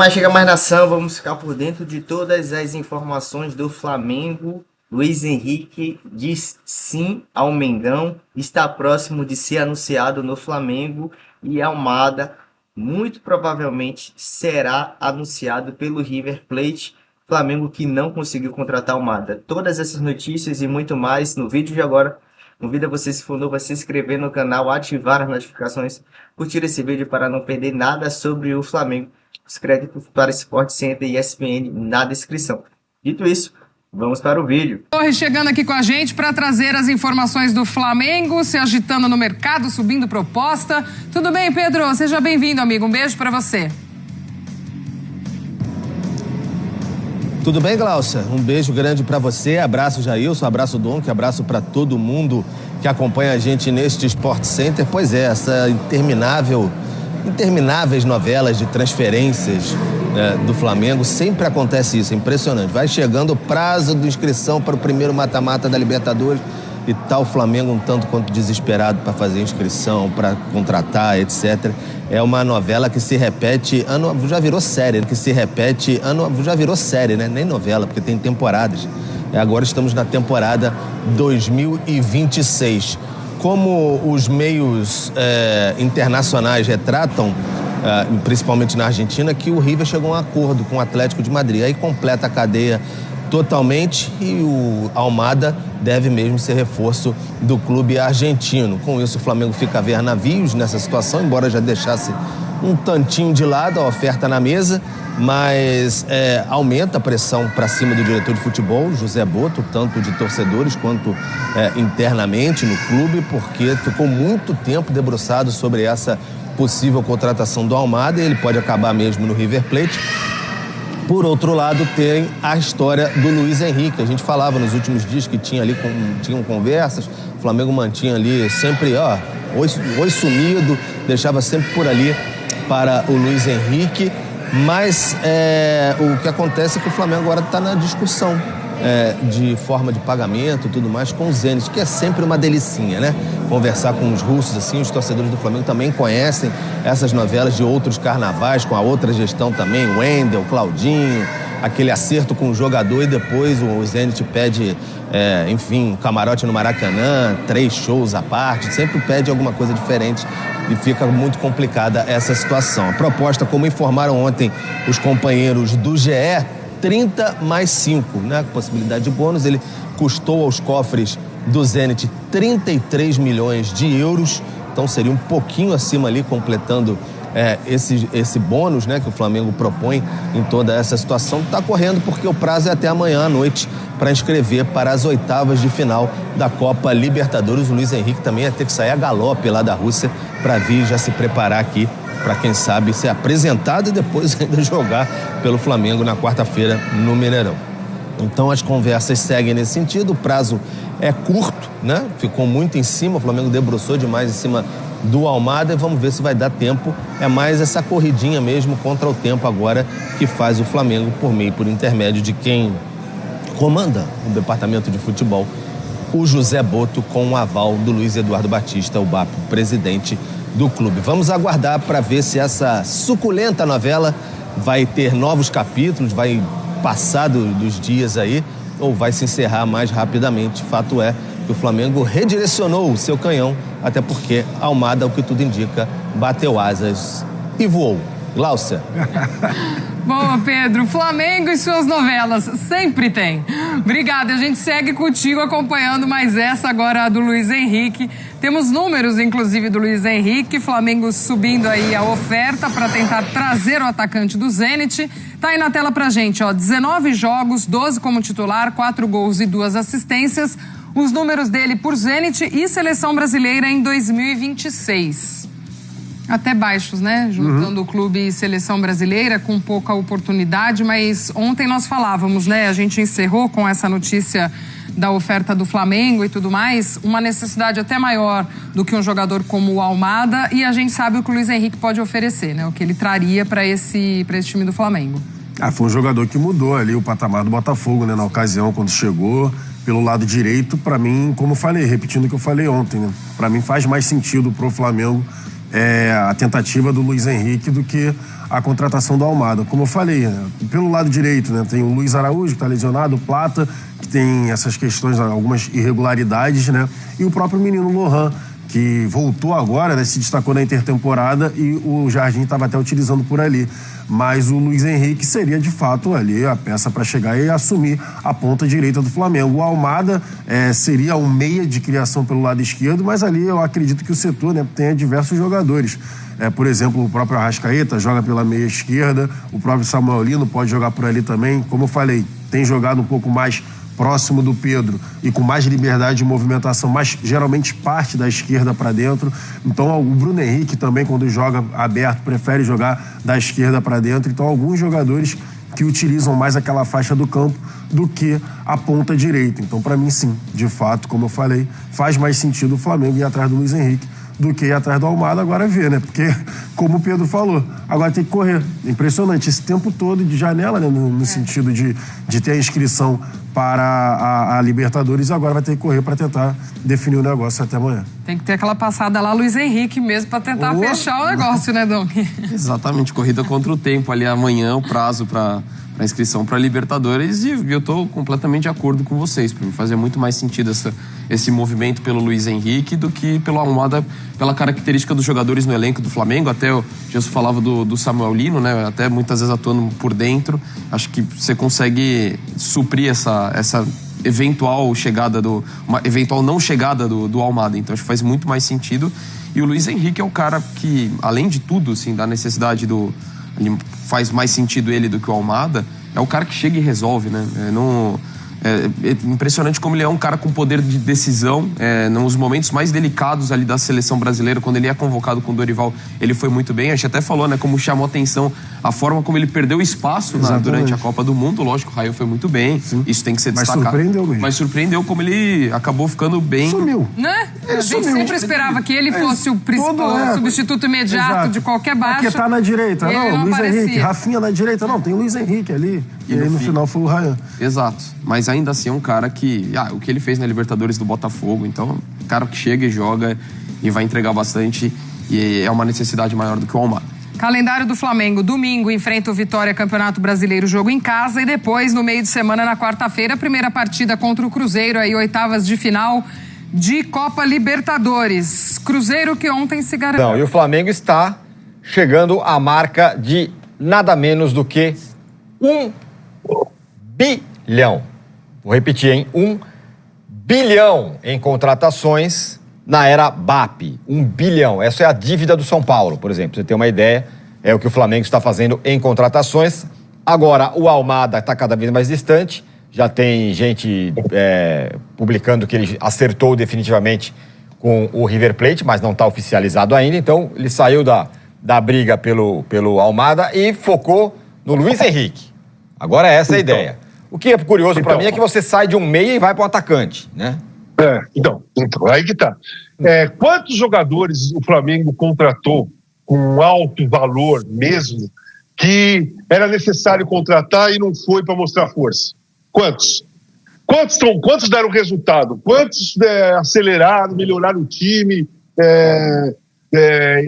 Mas chega mais nação, vamos ficar por dentro de todas as informações do Flamengo. Luiz Henrique diz sim ao Mengão, está próximo de ser anunciado no Flamengo e Almada muito provavelmente será anunciado pelo River Plate. Flamengo que não conseguiu contratar Almada. Todas essas notícias e muito mais no vídeo de agora. Convido você, se for novo, a se inscrever no canal, ativar as notificações, curtir esse vídeo para não perder nada sobre o Flamengo. Os créditos para Sport Center e ESPN na descrição. Dito isso, vamos para o vídeo. Torres chegando aqui com a gente para trazer as informações do Flamengo, se agitando no mercado, subindo proposta. Tudo bem, Pedro? Seja bem-vindo, amigo. Um beijo para você. Tudo bem, Glaucia? Um beijo grande para você. Abraço, Jailson. Abraço, Dom. Abraço para todo mundo que acompanha a gente neste Sport Center. Pois é, essa intermináveis novelas de transferências do Flamengo, sempre acontece isso, é impressionante. Vai chegando o prazo de inscrição para o primeiro mata-mata da Libertadores e tá o Flamengo um tanto quanto desesperado para fazer inscrição, para contratar, etc. É uma novela que se repete, já virou série, né? Nem novela, porque tem temporadas. Agora estamos na temporada 2026. Como os meios internacionais retratam, principalmente na Argentina, que o River chegou a um acordo com o Atlético de Madrid. Aí completa a cadeia totalmente e o Almada deve mesmo ser reforço do clube argentino. Com isso, o Flamengo fica a ver navios nessa situação, embora já deixasse um tantinho de lado a oferta na mesa, mas aumenta a pressão para cima do diretor de futebol, José Boto, tanto de torcedores quanto internamente no clube, porque ficou muito tempo debruçado sobre essa possível contratação do Almada e ele pode acabar mesmo no River Plate. Por outro lado, tem a história do Luiz Henrique. A gente falava nos últimos dias que tinham conversas, o Flamengo mantinha ali sempre, oi sumido, deixava sempre por ali para o Luiz Henrique, mas o que acontece é que o Flamengo agora está na discussão de forma de pagamento e tudo mais com o Zenit, que é sempre uma delicinha, né? Conversar com os russos, assim, os torcedores do Flamengo também conhecem essas novelas de outros carnavais, com a outra gestão também, o Wendel, Claudinho, aquele acerto com o jogador e depois o Zenit pede, enfim, camarote no Maracanã, 3 shows à parte, sempre pede alguma coisa diferente e fica muito complicada essa situação. A proposta, como informaram ontem os companheiros do GE, 30 mais 5, né? Com possibilidade de bônus, ele custou aos cofres do Zenit 33 milhões de euros, então seria um pouquinho acima ali, completando esse bônus, né, que o Flamengo propõe em toda essa situação. Está correndo porque o prazo é até amanhã à noite para inscrever para as oitavas de final da Copa Libertadores. O Luiz Henrique também ia ter que sair a galope lá da Rússia para vir já se preparar aqui para, quem sabe, ser apresentado e depois ainda jogar pelo Flamengo na quarta-feira no Mineirão. Então as conversas seguem nesse sentido, o prazo é curto, né? Ficou muito em cima, o Flamengo debruçou demais em cima do Almada e vamos ver se vai dar tempo. É mais essa corridinha mesmo contra o tempo agora que faz o Flamengo por intermédio de quem comanda o departamento de futebol, o José Boto, com o aval do Luiz Eduardo Batista, o BAP, presidente do clube. Vamos aguardar para ver se essa suculenta novela vai ter novos capítulos, vai passar dos dias aí ou vai se encerrar mais rapidamente. Fato é que o Flamengo redirecionou o seu canhão, até porque Almada, o que tudo indica, bateu asas e voou. Glaucia. Boa, Pedro. Flamengo e suas novelas. Sempre tem. Obrigada. A gente segue contigo acompanhando mais essa agora do Luiz Henrique. Temos números, inclusive, do Luiz Henrique. Flamengo subindo aí a oferta para tentar trazer o atacante do Zenit. Tá aí na tela pra gente, 19 jogos, 12 como titular, 4 gols e 2 assistências. Os números dele por Zenit e Seleção Brasileira em 2026. Até baixos, né? Juntando o clube e seleção brasileira, com pouca oportunidade, mas ontem nós falávamos, né? A gente encerrou com essa notícia da oferta do Flamengo e tudo mais, uma necessidade até maior do que um jogador como o Almada, e a gente sabe o que o Luiz Henrique pode oferecer, né? O que ele traria para esse time do Flamengo. Foi um jogador que mudou ali o patamar do Botafogo, né? Na ocasião, quando chegou. Pelo lado direito, para mim, como eu falei, repetindo o que eu falei ontem, né? Para mim faz mais sentido pro Flamengo a tentativa do Luiz Henrique do que a contratação do Almada. Como eu falei, pelo lado direito, né, tem o Luiz Araújo, que está lesionado, o Plata, que tem essas questões, algumas irregularidades, né, e o próprio menino Lohan, que voltou agora, né, se destacou na intertemporada e o Jardim estava até utilizando por ali. Mas o Luiz Henrique seria, de fato, ali a peça para chegar e assumir a ponta direita do Flamengo. O Almada seria um meia de criação pelo lado esquerdo, mas ali eu acredito que o setor, né, tenha diversos jogadores. Por exemplo, o próprio Arrascaeta joga pela meia esquerda, o próprio Samuel Lino pode jogar por ali também. Como eu falei, tem jogado um pouco mais próximo do Pedro e com mais liberdade de movimentação, mas geralmente parte da esquerda para dentro. Então o Bruno Henrique também, quando joga aberto, prefere jogar da esquerda para dentro. Então alguns jogadores que utilizam mais aquela faixa do campo do que a ponta direita. Então para mim sim, de fato, como eu falei, faz mais sentido o Flamengo ir atrás do Luiz Henrique do que ir atrás do Almada. Agora ver, né? Porque, como o Pedro falou, agora tem que correr. Impressionante esse tempo todo de janela, né? No sentido de ter a inscrição para a Libertadores, agora vai ter que correr para tentar definir o negócio até amanhã. Tem que ter aquela passada lá, Luiz Henrique mesmo, para tentar fechar o negócio, né, Dom? Exatamente, corrida contra o tempo ali amanhã, o prazo para a inscrição para a Libertadores, e eu estou completamente de acordo com vocês. Para mim fazia muito mais sentido esse movimento pelo Luiz Henrique do que pelo Almada, pela característica dos jogadores no elenco do Flamengo. Até o Jesus falava do Samuel Lino, né? Até muitas vezes atuando por dentro. Acho que você consegue suprir essa eventual chegada uma eventual não chegada do Almada. Então acho que faz muito mais sentido. E o Luiz Henrique é o cara que, além de tudo, assim, da necessidade faz mais sentido ele do que o Almada, é o cara que chega e resolve, né? É impressionante como ele é um cara com poder de decisão. Nos momentos mais delicados ali da seleção brasileira, quando ele é convocado com o Dorival, ele foi muito bem. A gente até falou, né, como chamou atenção a forma como ele perdeu espaço durante a Copa do Mundo. Lógico, o Raio foi muito bem, isso tem que ser destacado. Surpreendeu mesmo. Mas surpreendeu como ele acabou ficando bem. Sumiu. Né? A gente sempre esperava que ele fosse o principal substituto imediato de qualquer baixa. Porque tá na direita, não, Luiz aparecia. Henrique, Rafinha na direita, não, tem o Luiz Henrique ali. E aí no final foi o Ryan. Exato, mas ainda assim é um cara que, o que ele fez na Libertadores do Botafogo, então, um cara que chega e joga e vai entregar bastante, e é uma necessidade maior do que o Almada. Calendário do Flamengo, domingo enfrenta o Vitória, Campeonato Brasileiro, jogo em casa, e depois, no meio de semana, na quarta-feira, a primeira partida contra o Cruzeiro, aí oitavas de final de Copa Libertadores. Cruzeiro que ontem se garantiu. Não, e o Flamengo está chegando à marca de nada menos do que 1 bilhão. Vou repetir, hein? 1 bilhão em contratações na era BAP. 1 bilhão. Essa é a dívida do São Paulo, por exemplo. Pra você ter uma ideia, é o que o Flamengo está fazendo em contratações. Agora, o Almada está cada vez mais distante. Já tem gente publicando que ele acertou definitivamente com o River Plate, mas não está oficializado ainda. Então, ele saiu da briga pelo Almada e focou no Luiz Henrique. Agora essa é a ideia. O que é curioso para mim é que você sai de um meia e vai para um atacante, né? Então, aí que tá. Quantos jogadores o Flamengo contratou com alto valor mesmo, que era necessário contratar e não foi para mostrar força? Quantos? Quantos deram resultado? Quantos aceleraram, melhoraram o time,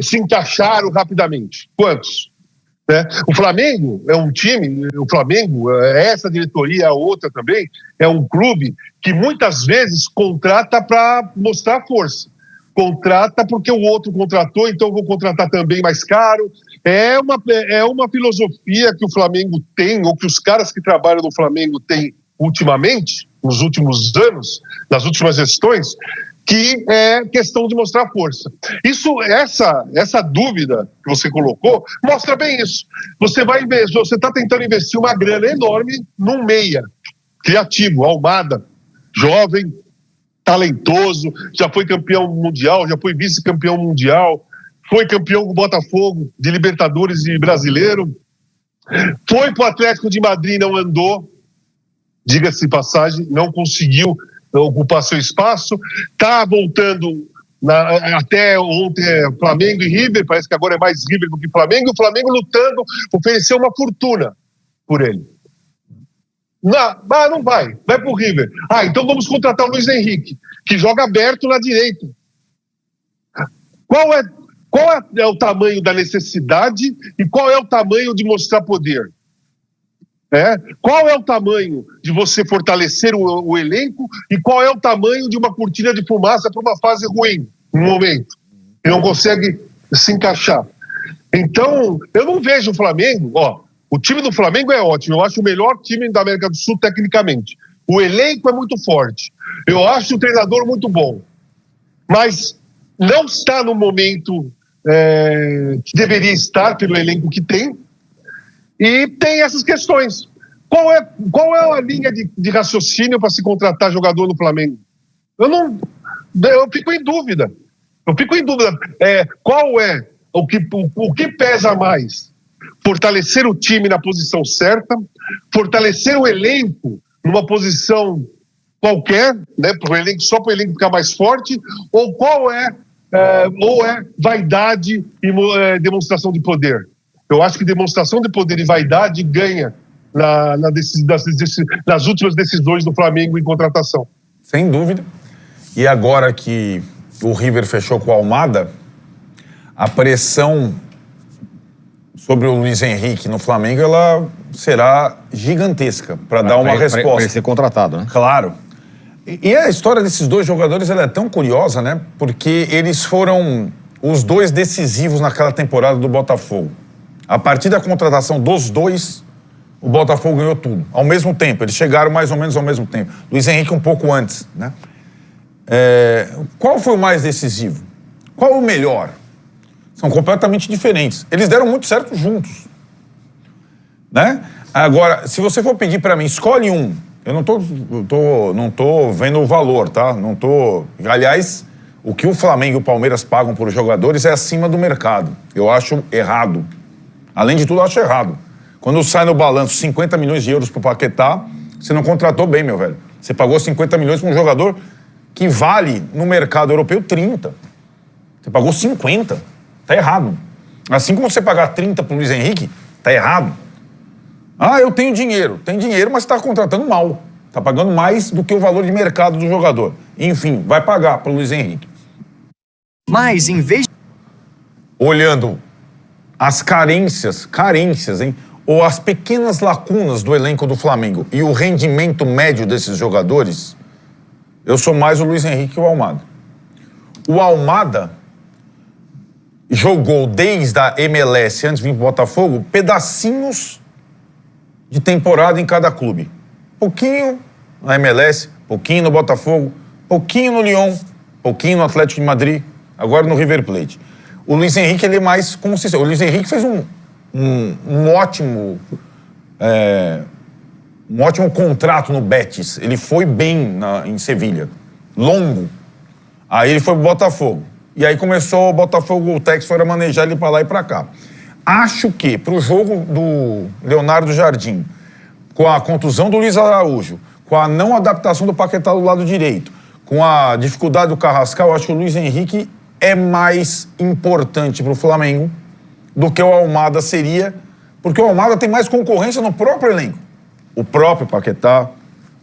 se encaixaram rapidamente? Quantos? O Flamengo é um time, essa diretoria, a outra também, é um clube que muitas vezes contrata para mostrar força. Contrata porque o outro contratou, então vou contratar também mais caro. É uma filosofia que o Flamengo tem, ou que os caras que trabalham no Flamengo têm ultimamente, nos últimos anos, nas últimas gestões, que é questão de mostrar força. Essa dúvida que você colocou mostra bem isso. Você está tentando investir uma grana enorme num meia criativo, Almada, jovem, talentoso, já foi campeão mundial, já foi vice-campeão mundial, foi campeão do Botafogo de Libertadores e Brasileiro, foi para o Atlético de Madrid, não andou, diga-se de passagem, não conseguiu ocupar seu espaço, está voltando até ontem Flamengo e River, parece que agora é mais River do que Flamengo, e o Flamengo lutando, ofereceu uma fortuna por ele. Não vai pro River. Então vamos contratar o Luiz Henrique, que joga aberto na direita. Qual é o tamanho da necessidade e qual é o tamanho de mostrar poder? Qual é o tamanho de você fortalecer o elenco e qual é o tamanho de uma cortina de fumaça para uma fase ruim, no momento, que não consegue se encaixar? Então, eu não vejo o Flamengo, o time do Flamengo é ótimo, eu acho o melhor time da América do Sul tecnicamente. O elenco é muito forte, eu acho o treinador muito bom, mas não está no momento que deveria estar pelo elenco que tem, e tem essas questões. Qual é a linha de raciocínio para se contratar jogador no Flamengo? Eu fico em dúvida. Qual é o que pesa mais? Fortalecer o time na posição certa, fortalecer o elenco numa posição qualquer, né, só para o elenco ficar mais forte, ou ou é vaidade e demonstração de poder? Eu acho que demonstração de poder e vaidade ganha nas últimas decisões do Flamengo em contratação. Sem dúvida. E agora que o River fechou com o Almada, a pressão sobre o Luiz Henrique no Flamengo ela será gigantesca para dar uma resposta. Para ele ser contratado, né? Claro. E a história desses dois jogadores ela é tão curiosa, né? Porque eles foram os dois decisivos naquela temporada do Botafogo. A partir da contratação dos dois, o Botafogo ganhou tudo. Ao mesmo tempo, eles chegaram mais ou menos ao mesmo tempo. Luiz Henrique um pouco antes, né? Qual foi o mais decisivo? Qual o melhor? São completamente diferentes. Eles deram muito certo juntos, né? Agora, se você for pedir para mim, escolhe um. Eu não tô vendo o valor, tá? Não tô... Aliás, o que o Flamengo e o Palmeiras pagam por jogadores é acima do mercado. Eu acho errado. Além de tudo, eu acho errado. Quando sai no balanço 50 milhões de euros pro Paquetá, você não contratou bem, meu velho. Você pagou 50 milhões para um jogador que vale no mercado europeu 30. Você pagou 50. Tá errado. Assim como você pagar 30 pro Luiz Henrique, tá errado. Eu tenho dinheiro. Tem dinheiro, mas você tá contratando mal. Tá pagando mais do que o valor de mercado do jogador. Enfim, vai pagar pro Luiz Henrique. Mas, em vez... Olhando as carências, hein? Ou as pequenas lacunas do elenco do Flamengo e o rendimento médio desses jogadores, eu sou mais o Luiz Henrique que o Almada. O Almada jogou desde a MLS, antes de vir pro Botafogo, pedacinhos de temporada em cada clube. Pouquinho na MLS, pouquinho no Botafogo, pouquinho no Lyon, pouquinho no Atlético de Madrid, agora no River Plate. O Luiz Henrique, ele é mais consistente. O Luiz Henrique fez um ótimo contrato no Betis. Ele foi bem em Sevilha. Longo. Aí ele foi pro Botafogo. E aí começou o Botafogo, o Tex foi a manejar ele pra lá e pra cá. Acho que pro jogo do Leonardo Jardim, com a contusão do Luiz Araújo, com a não adaptação do Paquetá do lado direito, com a dificuldade do Carrascal, acho que o Luiz Henrique é mais importante pro Flamengo do que o Almada seria, porque o Almada tem mais concorrência no próprio elenco. O próprio Paquetá,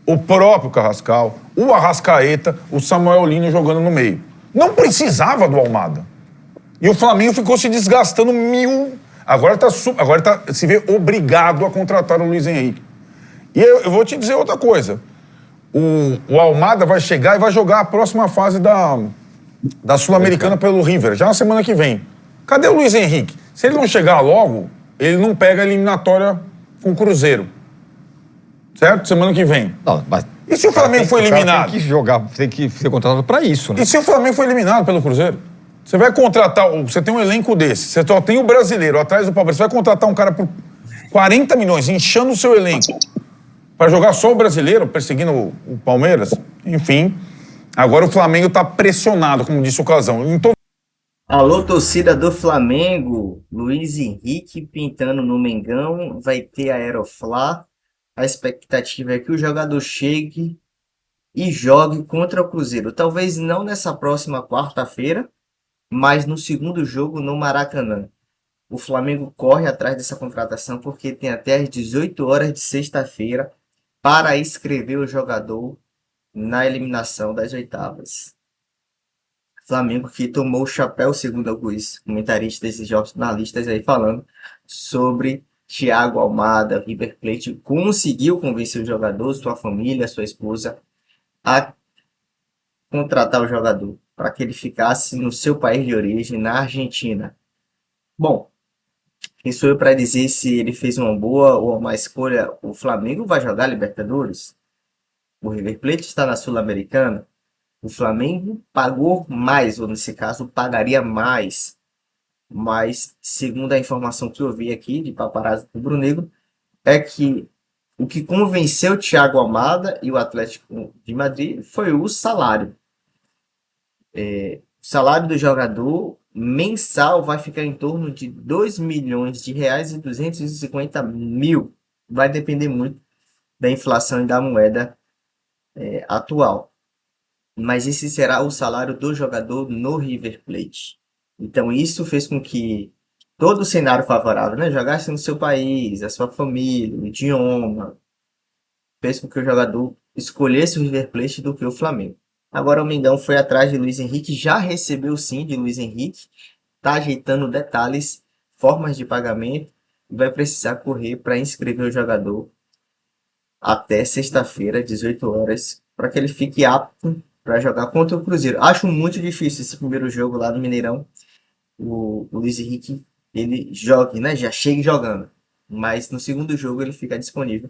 o próprio Carrascal, o Arrascaeta, o Samuel Lino jogando no meio. Não precisava do Almada. E o Flamengo ficou se desgastando Agora se vê obrigado a contratar o Luiz Henrique. E eu vou te dizer outra coisa. O Almada vai chegar e vai jogar a próxima fase da Sul-Americana pelo River, já na semana que vem. Cadê o Luiz Henrique? Se ele não chegar logo, ele não pega a eliminatória com o Cruzeiro. Certo? Semana que vem. Não, mas e se o Flamengo for eliminado? Tem que ser contratado para isso, né? E se o Flamengo for eliminado pelo Cruzeiro? Você vai contratar, você tem um elenco desse, você só tem o brasileiro atrás do Palmeiras, você vai contratar um cara por 40 milhões, inchando o seu elenco, para jogar só o brasileiro, perseguindo o Palmeiras? Enfim, agora o Flamengo tá pressionado, como disse o Casão. Alô, torcida do Flamengo, Luiz Henrique pintando no Mengão, vai ter Aeroflá. A expectativa é que o jogador chegue e jogue contra o Cruzeiro. Talvez não nessa próxima quarta-feira, mas no segundo jogo no Maracanã. O Flamengo corre atrás dessa contratação porque tem até às 18 horas de sexta-feira para inscrever o jogador na eliminação das oitavas. Flamengo que tomou o chapéu, segundo alguns comentaristas e jornalistas aí falando sobre Thiago Almada. River Plate conseguiu convencer o jogador, sua família, sua esposa, a contratar o jogador para que ele ficasse no seu país de origem, na Argentina. Bom, quem sou eu para dizer se ele fez uma boa ou uma má escolha? O Flamengo vai jogar Libertadores? O River Plate está na Sul-Americana? O Flamengo pagou mais, ou nesse caso, pagaria mais. Mas, segundo a informação que eu vi aqui de paparazzi rubro-negro, é que o que convenceu o Thiago Almada e o Atlético de Madrid foi o salário. O salário do jogador mensal vai ficar em torno de R$ 2.250.000. Vai depender muito da inflação e da moeda atual. Mas esse será o salário do jogador no River Plate. Então isso fez com que todo o cenário favorável, né, jogasse no seu país, a sua família, o idioma, fez com que o jogador escolhesse o River Plate do que o Flamengo. Agora o Mengão foi atrás de Luiz Henrique, já recebeu sim de Luiz Henrique, está ajeitando detalhes, formas de pagamento, e vai precisar correr para inscrever o jogador até sexta-feira, 18 horas, para que ele fique apto para jogar contra o Cruzeiro. Acho muito difícil esse primeiro jogo lá no Mineirão. O Luiz Henrique, ele joga, né? Já chega jogando. Mas no segundo jogo ele fica disponível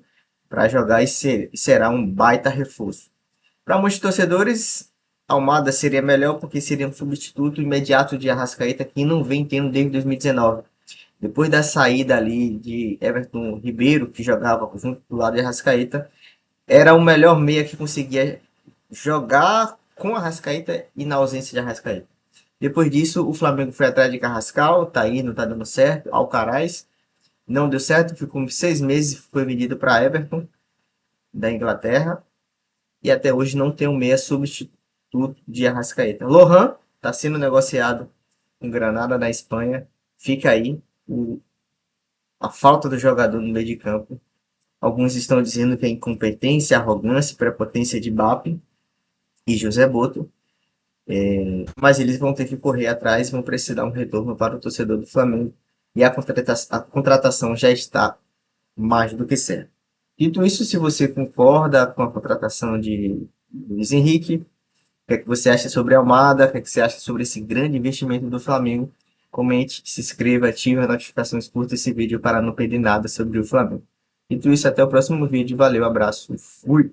para jogar e será um baita reforço. Para muitos torcedores, Almada seria melhor porque seria um substituto imediato de Arrascaeta, que não vem tendo desde 2019. Depois da saída ali de Everton Ribeiro, que jogava junto do lado de Arrascaeta, era o melhor meia que conseguia jogar com a Arrascaeta e na ausência de Arrascaeta. Depois disso, o Flamengo foi atrás de Carrascal, tá aí, não tá dando certo. Alcaraz, não deu certo, ficou 6 meses, foi vendido para Everton, da Inglaterra, e até hoje não tem um meia substituto de Arrascaeta. Lohan tá sendo negociado com Granada na Espanha, fica aí a falta do jogador no meio de campo. Alguns estão dizendo que é incompetência, arrogância, prepotência de Mbappé e José Boto, mas eles vão ter que correr atrás, vão precisar um retorno para o torcedor do Flamengo, e a contratação já está mais do que certa. Dito isso, se você concorda com a contratação de Luiz Henrique, o que é que você acha sobre a Almada, o que é que você acha sobre esse grande investimento do Flamengo, comente, se inscreva, ative as notificações, curta esse vídeo para não perder nada sobre o Flamengo. Dito isso, até o próximo vídeo, valeu, abraço, fui!